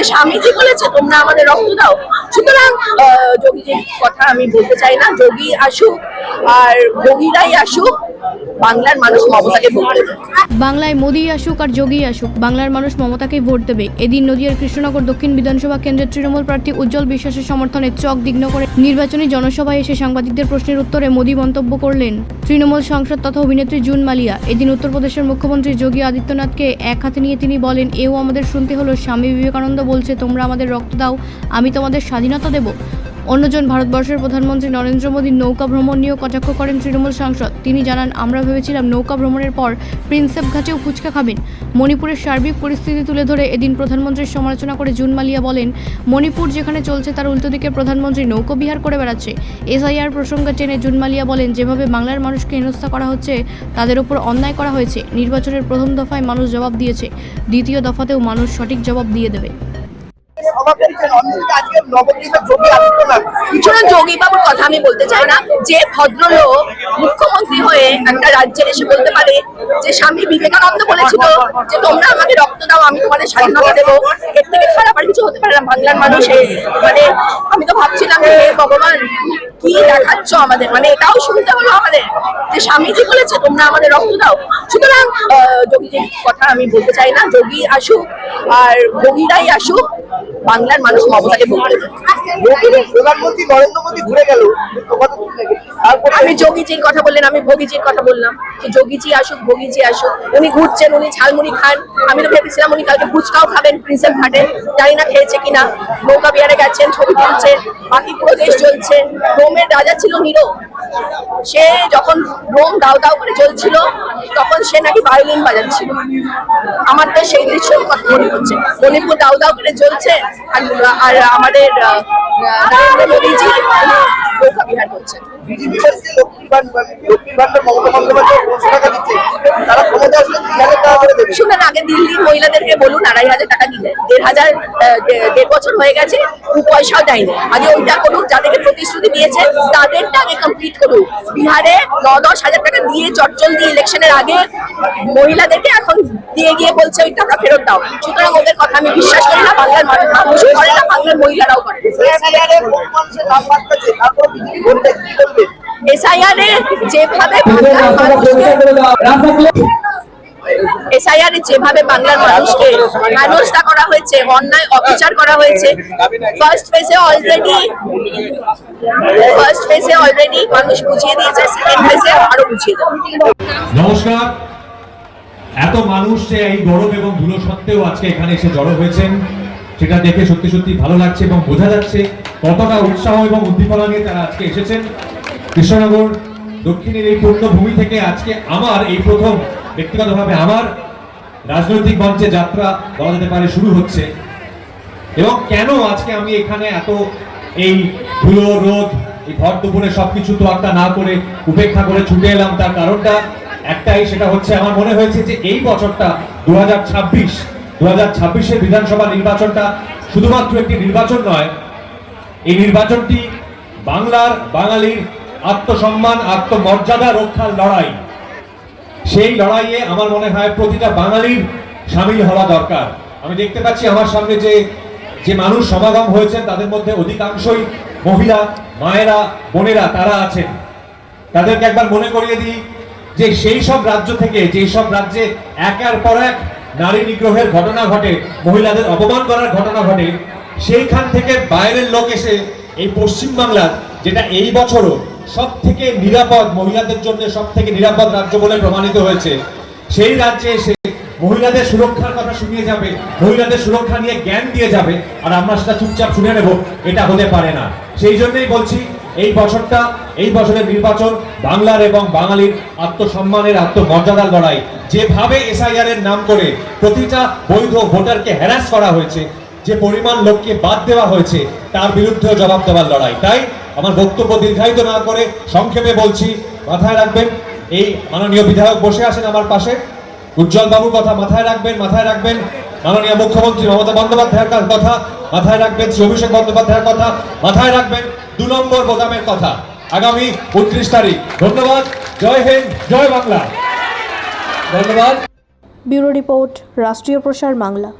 যে স্বামীজি বলেছে তোমরা আমাদের রক্ত দাও। সুতরাং যোগীজির কথা আমি বলতে চাই না। যোগী আসুক আর যোগীরাই আসুক, বাংলার মানুষ মমতাকে ভোট দেবে। বাংলায় মোদি আসুক আর যোগী আসুক, বাংলার মানুষ মমতাকে ভোট দেবে। এদিন নদিয়ার কৃষ্ণনগর দক্ষিণ বিধানসভা কেন্দ্রের তৃণমূল প্রার্থী উজ্জ্বল বিশ্বাসের সমর্থনে চক দিগ্নগরে নির্বাচনী জনসভায় এসে সাংবাদিকদের প্রশ্নের উত্তরে মোদি মন্তব্য করলেন তৃণমূল সাংসদ তথা অভিনেত্রী জুন মালিয়া। এদিন উত্তরপ্রদেশের মুখ্যমন্ত্রী যোগী আদিত্যনাথকে এক হাতে নিয়ে তিনি বলেন, এও আমাদের শুনতে হলো, স্বামী বিবেকানন্দ বলছে তোমরা আমাদের রক্ত দাও, আমি তোমাদের স্বাধীনতা দেব। অন্যজন ভারতবর্ষের প্রধানমন্ত্রী নরেন্দ্র মোদীর নৌকা ভ্রমণ নিয়েও কটাক্ষ করেন তৃণমূল সাংসদ। তিনি জানান, আমরা ভেবেছিলাম নৌকা ভ্রমণের পর প্রিন্সেপ ঘাটেও ফুচকা খাবেন। মণিপুরের সার্বিক পরিস্থিতি তুলে ধরে এদিন প্রধানমন্ত্রীর সমালোচনা করে জুন মালিয়া বলেন, মণিপুর যেখানে চলছে তার উল্টো দিকে প্রধানমন্ত্রী নৌকো বিহার করে বেড়াচ্ছে। এসআইআর প্রসঙ্গে টেনে জুন মালিয়া বলেন, যেভাবে বাংলার মানুষকে হেনস্থা করা হচ্ছে তাদের উপর অন্যায় করা হয়েছে। নির্বাচনের প্রথম দফায় মানুষ জবাব দিয়েছে, দ্বিতীয় দফাতেও মানুষ সঠিক জবাব দিয়ে দেবে। যোগী বাবুর কথা আমি বলতে চাই না। যে ভদ্রলোক মুখ্যমন্ত্রী হয়ে একটা রাজ্যের এসে বলতে পারে যে স্বামী বিবেকানন্দ বলেছিল যে তোমরা আমাকে রক্ত দাও, আমি তোমাদের স্বাধীনতা দেবো, এর থেকে খারাপ আর কিছু হতে পারে না। বাংলার মানুষের মানে আমি তো ভাবছিলাম যে ভগবান কি দেখাচ্ছ আমাদের, মানে এটাও শুনতে হলো আমাদের যে স্বামীজি বলেছে তোমরা আমাদের রক্ত দাও। সুতরাং যোগীজির কথা আমি বলতে চাই না। যোগী আসুক আর যোগীরাই আসুক, বাংলার মানুষ মমতাকে ভোট দেবে। প্রধানমন্ত্রী নরেন্দ্র মোদী ঘুরে গেল, আমি যোগীজির কথা বললেন, আমি ভোগীজির কথা বললাম। যোগীজি আসুক, ভোগীজি আসুক। উনি ঘুরছেন, উনি ঝালমুড়ি খান। আমি তো ভেবেছিলাম উনি কালকে ফুচকাও খাবেন প্রিন্সেপ ঘাটে, জানি না খেয়েছে কিনা। নৌকা বিহারে গেছেন, ছবি তুলছেন, বাকি পুরো দেশ চলছে। রোমের রাজা ছিল নিরো, সে যখন রোম দাও দাও করে চলছিল তখন সে নাকি ভায়োলিন বাজাচ্ছিল। আমার তো সেই দৃশ্য কথা মনে হচ্ছে, মণিপুর দাও দাও করে চলছে আর আমাদের নরেন্দ্র মোদীজি নৌকা বিহার করছেন। শুনেন, আগে দিল্লির মহিলাদেরকে বলুন 2500 টাকা দিতে, 1.5 বছর হয়ে গেছে, পয়সাও দেয়নি। আগে ওইটা করুক, যাদেরকে প্রতিশ্রুতি দিয়েছে তাদেরটা আগে কমপ্লিট করুক। বিহারে 9-10 হাজার টাকা দিয়ে চটচল দিয়ে ইলেকশনের আগে মহিলাদেরকে এখন দিয়ে গিয়ে বলছে ওই টাকা ফেরত দাও। সুতরাং ওদের কথা আমি বিশ্বাস করি না। বাংলার মানুষও করে না, বাংলার মহিলারাও করে। এসআইআরে যেভাবে বাংলার মানুষকে হেনস্থা করা হয়েছে, অন্যায় অবিচার করা হয়েছে, ফার্স্ট ফেজে অলরেডি মানুষ বুঝিয়ে দিয়েছে, সেকেন্ড ফেজে আরো বুঝিয়ে দেবে। নমস্কার। এত মানুষ এই গরম এবং ধুলো সত্ত্বেও আজকে এখানে এসে জড়ো হয়েছেন, সেটা দেখে সত্যি সত্যি ভালো লাগছে এবং বোঝা যাচ্ছে কতটা উৎসাহ এবং উদ্দীপনা নিয়ে তারা আজকে এসেছেন। কৃষ্ণনগর দক্ষিণের এই পূর্ণভূমি থেকে আজকে আমার এই প্রথম ব্যক্তিগতভাবে আমার রাজনৈতিক মঞ্চে যাত্রা বলা যেতে পারে শুরু হচ্ছে। এবং কেন আজকে আমি এখানে এত এই ধুলো রোদ এই ভর দুপুরে সবকিছু তো একটা না করে উপেক্ষা করে ছুটে এলাম, তার কারণটা একটাই, সেটা হচ্ছে আমার মনে হয়েছে যে এই বছরটা 2026-এর বিধানসভা নির্বাচনটা শুধুমাত্র একটি নির্বাচন নয়, এই নির্বাচনটি বাঙালির আত্মসম্মান আত্মমর্যাদা রক্ষার লড়াই। সেই লড়াইয়ে আমার মনে হয় প্রতিটা বাঙালির সামিল হওয়া দরকার। আমি দেখতে পাচ্ছি আমার সামনে যে মানুষ সমাগম হয়েছেন তাদের মধ্যে অধিকাংশই মহিলা, মায়েরা, বোনেরা তারা আছেন। তাদেরকে একবার মনে করিয়ে দিই যে সেই সব রাজ্য থেকে, যেই সব রাজ্যে একের পর এক নারী নিগ্রহের ঘটনা ঘটে, মহিলাদের অপমান করার ঘটনা ঘটে, সেইখান থেকে বাইরের লোক এসে এই পশ্চিমবাংলার, যেটা এই বছরও সব থেকে নিরাপদ, মহিলাদের জন্য সব থেকে নিরাপদ রাজ্য বলে প্রমাণিত হয়েছে, সেই রাজ্যে এসে মহিলাদের সুরক্ষার কথা শুনিয়ে যাবে, মহিলাদের সুরক্ষা নিয়ে জ্ঞান দিয়ে যাবে, আর আমরা সেটা চুপচাপ শুনে নেব, এটা হতে পারে না। সেই জন্যই বলছি এই বছরের নির্বাচন বাংলার এবং বাঙালির আত্মসম্মানের আত্মমর্যাদার লড়াই। যেভাবে এসআইআর এর নাম করে প্রতিটা বৈধ ভোটারকে হ্যারাস করা হয়েছে, যে পরিমাণ লোককে বাদ দেওয়া হয়েছে, তার বিরুদ্ধে জবাব দেওয়ার লড়াই। তাই আমার বক্তব্য দীর্ঘায়িত না করে সংক্ষেপে বলছি, মাথায় রাখবেন এই মাননীয় বিধায়ক বসে আছেন আমার পাশে, উজ্জ্বল বাবুর কথা মাথায় রাখবেন, মাননীয় মুখ্যমন্ত্রী মমতা বন্দ্যোপাধ্যায়ের কথা মাথায় রাখবেন, শ্রী অভিষেক বন্দ্যোপাধ্যায়ের কথা মাথায় রাখবেন, 2 নম্বর বোতামের কথা আগামী 29 তারিখ। ধন্যবাদ। জয় হিন্দ, জয় বাংলা। ধন্যবাদ। ব্যুরো রিপোর্ট, রাষ্ট্রীয় প্রসার বাংলা।